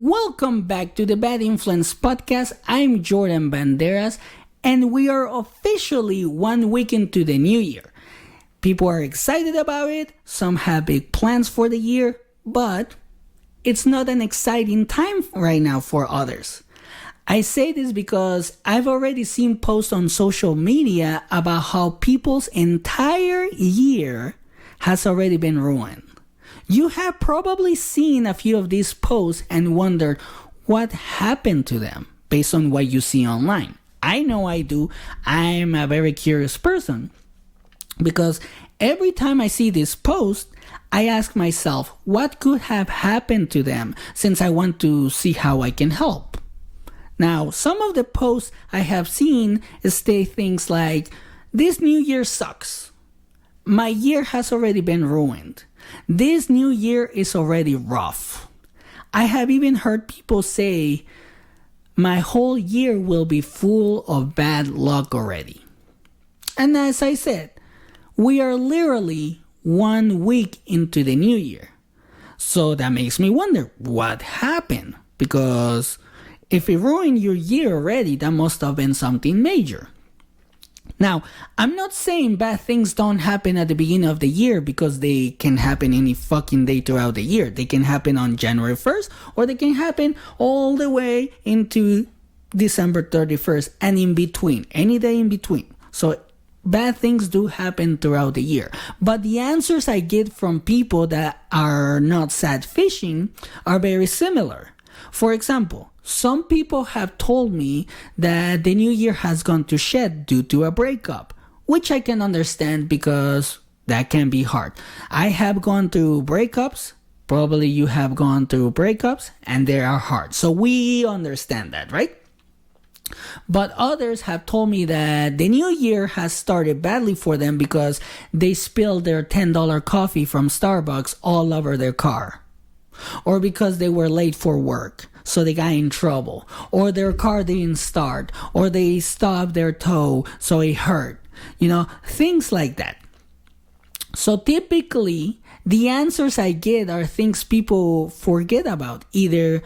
Welcome back to the Bad Influence Podcast. I'm Jordan Banderas, and we are officially 1 week into the new year. People are excited about it, some have big plans for the year, but it's not an exciting time right now for others. I say this because I've already seen posts on social media about how people's entire year has already been ruined. You have probably seen a few of these posts and wondered what happened to them based on what you see online. I know I do. I'm a very curious person because every time I see this post, I ask myself what could have happened to them since I want to see how I can help. Now, some of the posts I have seen state things like, "This new year sucks. My year has already been ruined. This new year is already rough." I have even heard people say, "My whole year will be full of bad luck already." And as I said, we are literally 1 week into the new year. So that makes me wonder what happened, because if it ruined your year already, that must have been something major. Now, I'm not saying bad things don't happen at the beginning of the year, because they can happen any fucking day throughout the year. They can happen on January 1st, or they can happen all the way into December 31st and in between, any day in between. So bad things do happen throughout the year. But the answers I get from people that are not sad fishing are very similar. For example, some people have told me that the new year has gone to shit due to a breakup, which I can understand because that can be hard. I have gone through breakups, probably you have gone through breakups, and they are hard. So we understand that, right? But others have told me that the new year has started badly for them because they spilled their $10 coffee from Starbucks all over their car. Or because they were late for work, so they got in trouble. Or their car didn't start. Or they stubbed their toe, so it hurt. Things like that. So typically, the answers I get are things people forget about, either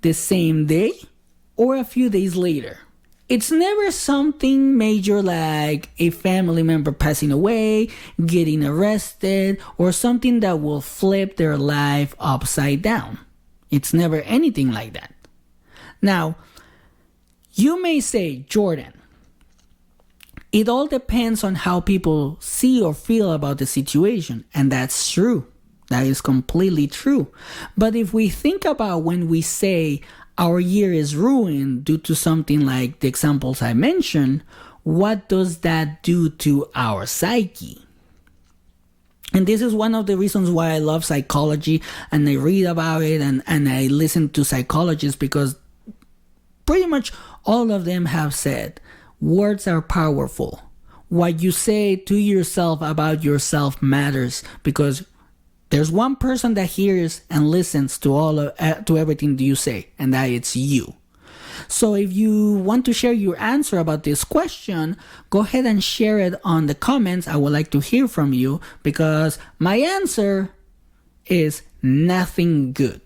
the same day or a few days later. It's never something major like a family member passing away, getting arrested, or something that will flip their life upside down. It's never anything like that. Now, you may say, "Jordan, it all depends on how people see or feel about the situation," and that's true. That is completely true. But if we think about when we say our year is ruined due to something like the examples I mentioned, what does that do to our psyche? And this is one of the reasons why I love psychology, and I read about it, and I listen to psychologists, because pretty much all of them have said words are powerful. What you say to yourself about yourself matters, because there's one person that hears and listens to to everything that you say, and that it's you. So if you want to share your answer about this question, go ahead and share it on the comments. I would like to hear from you, because my answer is nothing good.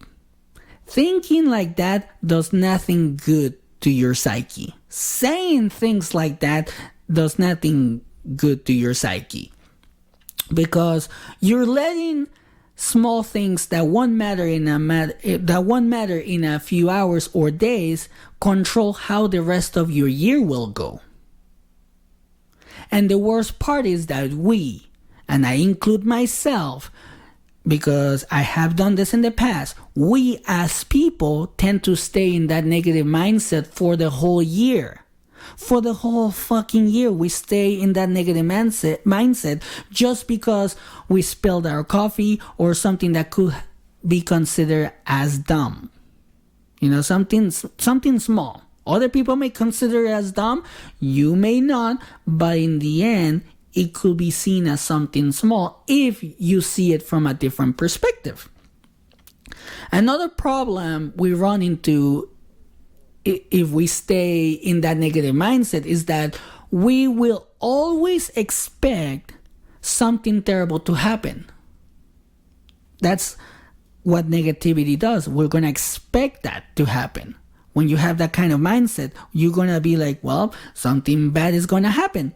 Thinking like that does nothing good to your psyche. Saying things like that does nothing good to your psyche, because you're letting small things that won't matter in a few hours or days control how the rest of your year will go. And the worst part is that we, and I include myself because I have done this in the past, we as people tend to stay in that negative mindset for the whole year. For the whole fucking year, we stay in that negative mindset just because we spilled our coffee or something that could be considered as dumb. Something small. Other people may consider it as dumb, you may not, but in the end, it could be seen as something small if you see it from a different perspective. Another problem we run into if we stay in that negative mindset is that we will always expect something terrible to happen. That's what negativity does. We're going to expect that to happen. When you have that kind of mindset, you're going to be like, well, something bad is going to happen.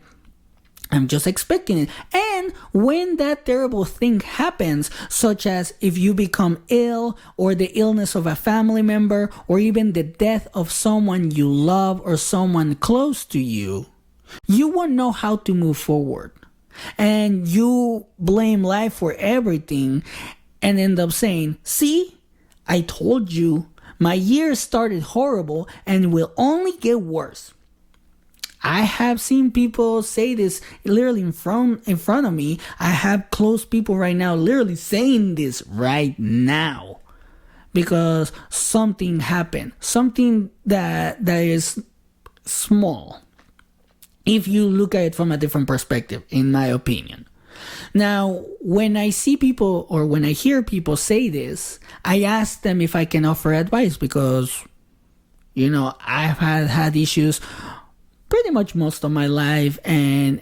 I'm just expecting it. And when that terrible thing happens, such as if you become ill, or the illness of a family member, or even the death of someone you love or someone close to you, you won't know how to move forward. And you blame life for everything and end up saying, see, I told you, my year started horrible and will only get worse. I have seen people say this literally in front of me. I have close people right now literally saying this right now because something happened. Something that is small, if you look at it from a different perspective, in my opinion. Now, when I see people or when I hear people say this, I ask them if I can offer advice because, I've had issues pretty much most of my life and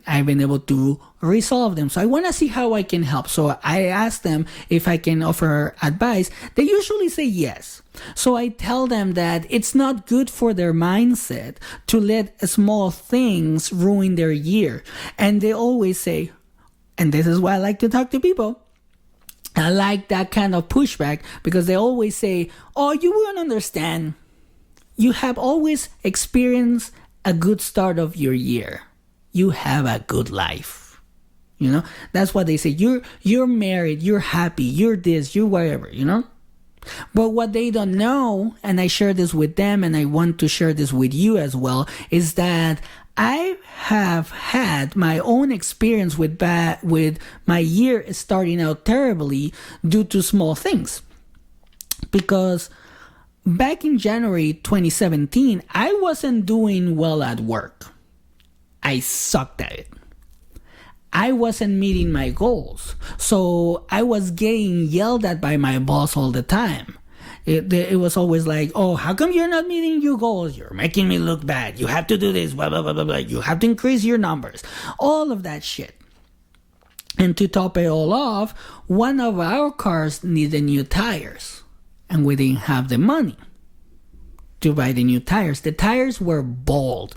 I've been able to resolve them. So I want to see how I can help. So I ask them if I can offer advice. They usually say yes. So I tell them that it's not good for their mindset to let small things ruin their year. And they always say, and this is why I like to talk to people, I like that kind of pushback because they always say, oh, you won't understand. You have always experienced a good start of your year. You have a good life. That's what they say. You're married, you're happy, you're this, you're whatever, But what they don't know, and I share this with them and I want to share this with you as well, is that I have had my own experience with my year starting out terribly due to small things. Because back in January 2017, I wasn't doing well at work. I sucked at it. I wasn't meeting my goals. So I was getting yelled at by my boss all the time. It was always like, oh, how come you're not meeting your goals? You're making me look bad. You have to do this, blah, blah, blah, blah, blah. You have to increase your numbers. All of that shit. And to top it all off, one of our cars needed new tires. And we didn't have the money to buy the new tires. The tires were bald.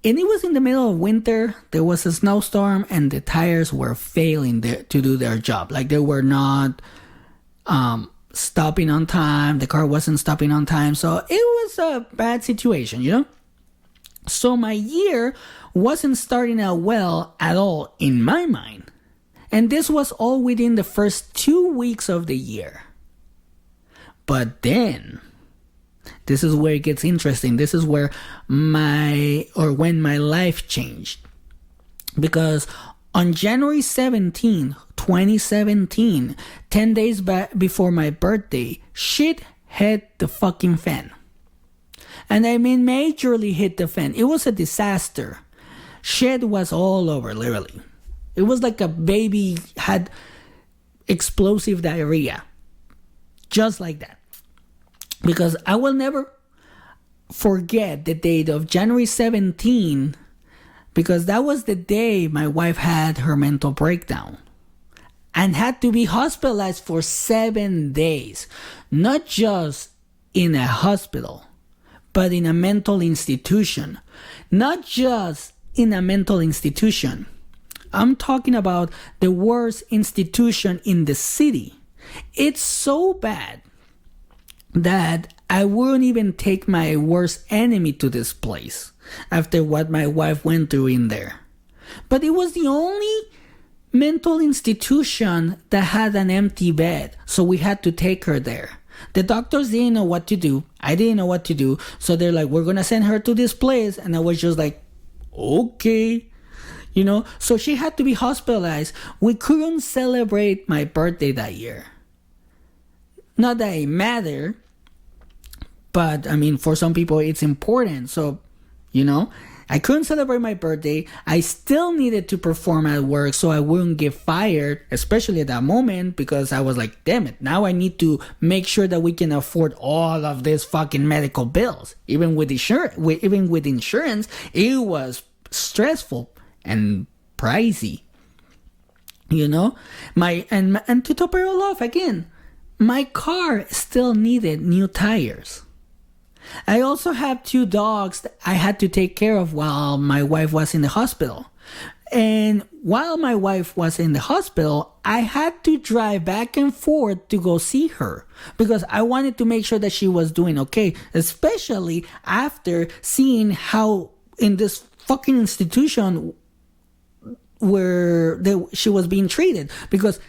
And it was in the middle of winter. There was a snowstorm and the tires were failing to do their job. Like they were not stopping on time. The car wasn't stopping on time. So it was a bad situation, So my year wasn't starting out well at all in my mind. And this was all within the first 2 weeks of the year. But then, this is where it gets interesting. This is where when my life changed. Because on January 17, 2017, 10 days before my birthday, shit hit the fucking fan. And I mean majorly hit the fan. It was a disaster. Shit was all over, literally. It was like a baby had explosive diarrhea. Just like that. Because I will never forget the date of January 17, because that was the day my wife had her mental breakdown and had to be hospitalized for 7 days. Not just in a hospital, but in a mental institution. Not just in a mental institution. I'm talking about the worst institution in the city. It's so bad that I wouldn't even take my worst enemy to this place after what my wife went through in there. But it was the only mental institution that had an empty bed, so we had to take her there. The doctors didn't know what to do. I didn't know what to do. So they're like, we're going to send her to this place. And I was just like, okay. So she had to be hospitalized. We couldn't celebrate my birthday that year. Not that it mattered, but I mean, for some people it's important. So, I couldn't celebrate my birthday. I still needed to perform at work so I wouldn't get fired, especially at that moment, because I was like, damn it, now I need to make sure that we can afford all of these fucking medical bills. Even with insurance, it was stressful and pricey. You know, and to top it all off again, my car still needed new tires. I also have two dogs that I had to take care of while my wife was in the hospital. And while my wife was in the hospital, I had to drive back and forth to go see her because I wanted to make sure that she was doing okay, especially after seeing how in this fucking institution where she was being treated. Because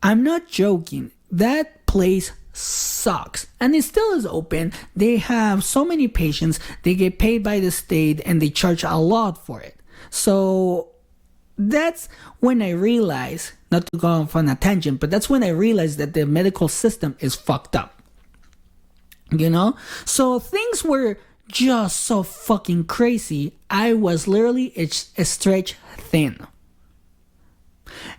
I'm not joking, that place sucks, and it still is open. They have so many patients, they get paid by the state, and they charge a lot for it. So that's when I realized, not to go off on a tangent, but that's when I realized that the medical system is fucked up. You know? So things were just so fucking crazy. I was literally stretched thin.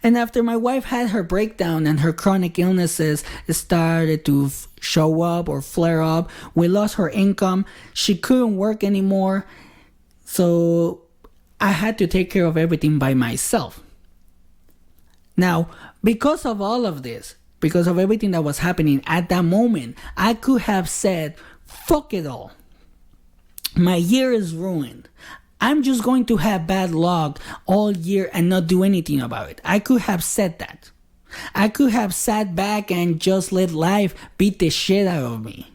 And after my wife had her breakdown and her chronic illnesses started to show up or flare up, we lost her income. She couldn't work anymore. So I had to take care of everything by myself. Now, because of all of this, because of everything that was happening at that moment, I could have said, fuck it all. My year is ruined. I'm just going to have bad luck all year and not do anything about it. I could have said that. I could have sat back and just let life beat the shit out of me.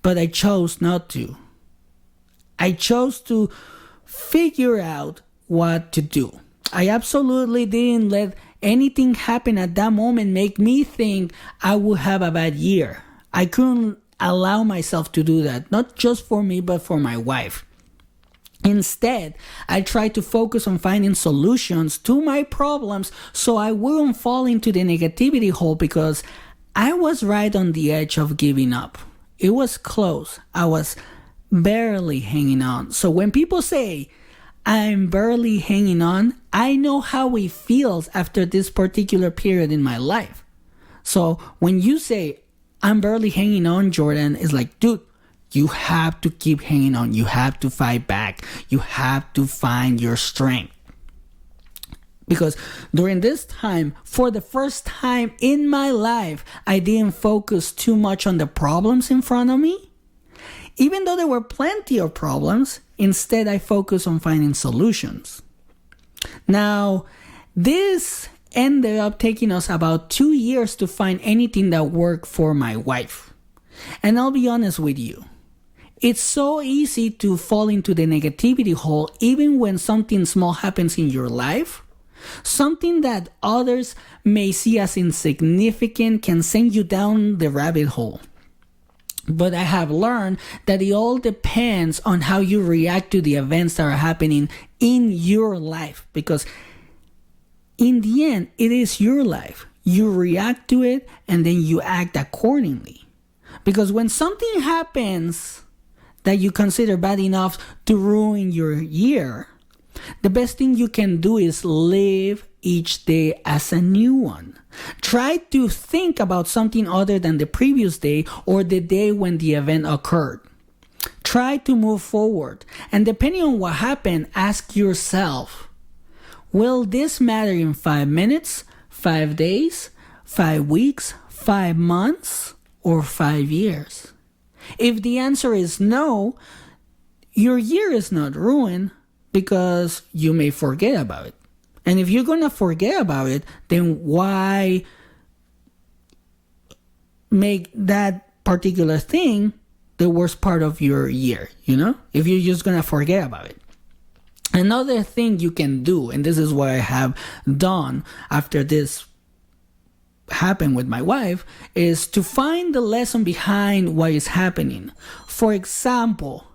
But I chose not to. I chose to figure out what to do. I absolutely didn't let anything happen at that moment make me think I would have a bad year. I couldn't allow myself to do that, not just for me, but for my wife. Instead, I tried to focus on finding solutions to my problems so I wouldn't fall into the negativity hole, because I was right on the edge of giving up. It was close. I was barely hanging on. So when people say, I'm barely hanging on, I know how it feels after this particular period in my life. So when you say, I'm barely hanging on, Jordan, it's like, dude, you have to keep hanging on. You have to fight back. You have to find your strength. Because during this time, for the first time in my life, I didn't focus too much on the problems in front of me. Even though there were plenty of problems, instead I focused on finding solutions. Now, this ended up taking us about 2 years to find anything that worked for my wife. And I'll be honest with you. It's so easy to fall into the negativity hole even when something small happens in your life. Something that others may see as insignificant can send you down the rabbit hole. But I have learned that it all depends on how you react to the events that are happening in your life. Because in the end, it is your life. You react to it and then you act accordingly. Because when something happens that you consider bad enough to ruin your year, the best thing you can do is live each day as a new one. Try to think about something other than the previous day or the day when the event occurred. Try to move forward. And depending on what happened, ask yourself, will this matter in 5 minutes, 5 days, 5 weeks, 5 months, or 5 years? If the answer is no, your year is not ruined because you may forget about it. And if you're going to forget about it, then why make that particular thing the worst part of your year, you know? If you're just going to forget about it. Another thing you can do, and this is what I have done after this happened with my wife, is to find the lesson behind what is happening. For example,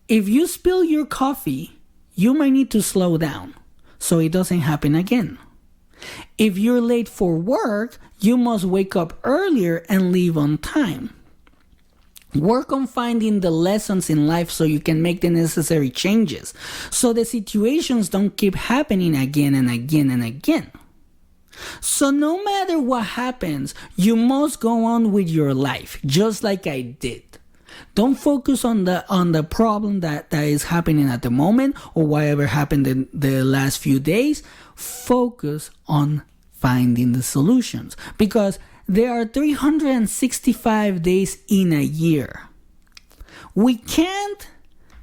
if you spill your coffee, you might need to slow down so it doesn't happen again. If you're late for work, you must wake up earlier and leave on time. Work on finding the lessons in life so you can make the necessary changes, so the situations don't keep happening again and again and again. So no matter what happens, you must go on with your life, just like I did. Don't focus on the problem that is happening at the moment or whatever happened in the last few days. Focus on finding the solutions, because there are 365 days in a year. We can't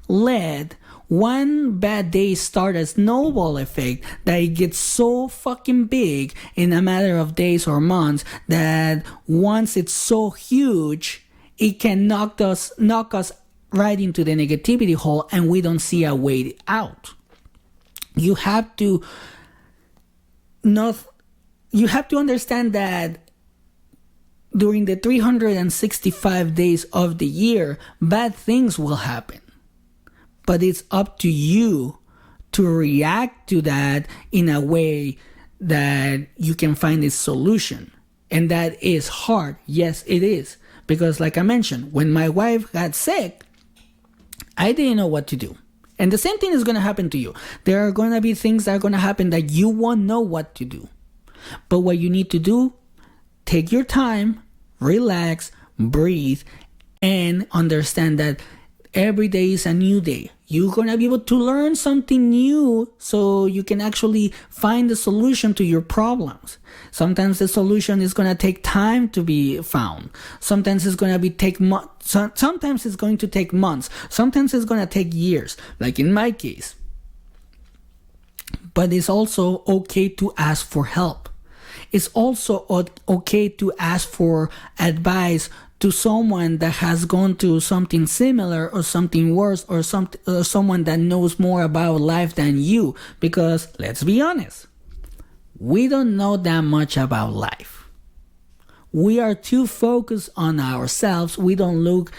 let one bad day start a snowball effect that it gets so fucking big in a matter of days or months that once it's so huge, it can knock us right into the negativity hole and we don't see a way out. You have to understand that during the 365 days of the year, bad things will happen. But it's up to you to react to that in a way that you can find a solution. And that is hard. Yes, it is. Because like I mentioned, when my wife got sick, I didn't know what to do. And the same thing is going to happen to you. There are going to be things that are going to happen that you won't know what to do. But what you need to do, take your time, relax, breathe, and understand that every day is a new day. You're going to be able to learn something new so you can actually find the solution to your problems. Sometimes the solution is going to take time to be found. Sometimes it's going to take months. Sometimes it's going to take months. Sometimes it's going to take years, like in my case. But it's also okay to ask for help. It's also okay to ask for advice to someone that has gone through something similar or something worse, or someone that knows more about life than you. Because let's be honest, we don't know that much about life. We are too focused on ourselves. We don't look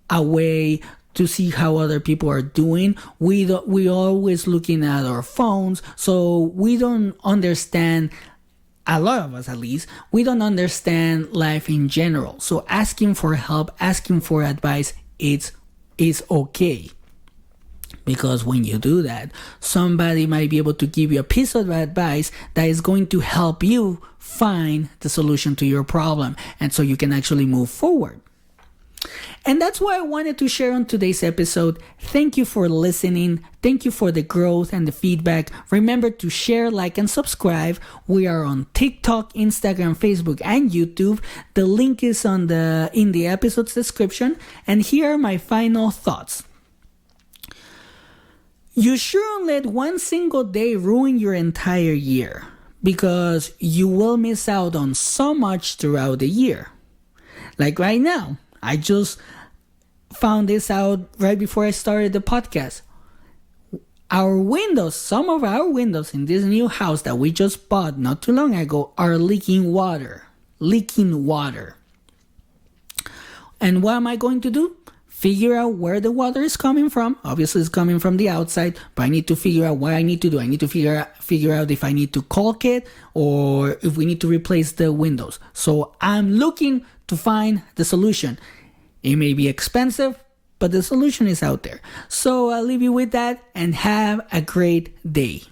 away to see how other people are doing. We always looking at our phones, so we don't understand. A lot of us, at least, we don't understand life in general. So asking for help, asking for advice, is okay. Because when you do that, somebody might be able to give you a piece of advice that is going to help you find the solution to your problem. And so you can actually move forward. And that's what I wanted to share on today's episode. Thank you for listening. Thank you for the growth and the feedback. Remember to share, like, and subscribe. We are on TikTok, Instagram, Facebook, and YouTube. The link is in the episode's description. And here are my final thoughts. You shouldn't let one single day ruin your entire year, because you will miss out on so much throughout the year. Like right now, I just found this out right before I started the podcast. Some of our windows in this new house that we just bought not too long ago are leaking water. And what am I going to do? Figure out where the water is coming from. Obviously, it's coming from the outside, but I need to figure out what I need to do. I need to figure out if I need to caulk it or if we need to replace the windows. So I'm looking to find the solution. It may be expensive, but the solution is out there. So I'll leave you with that and have a great day.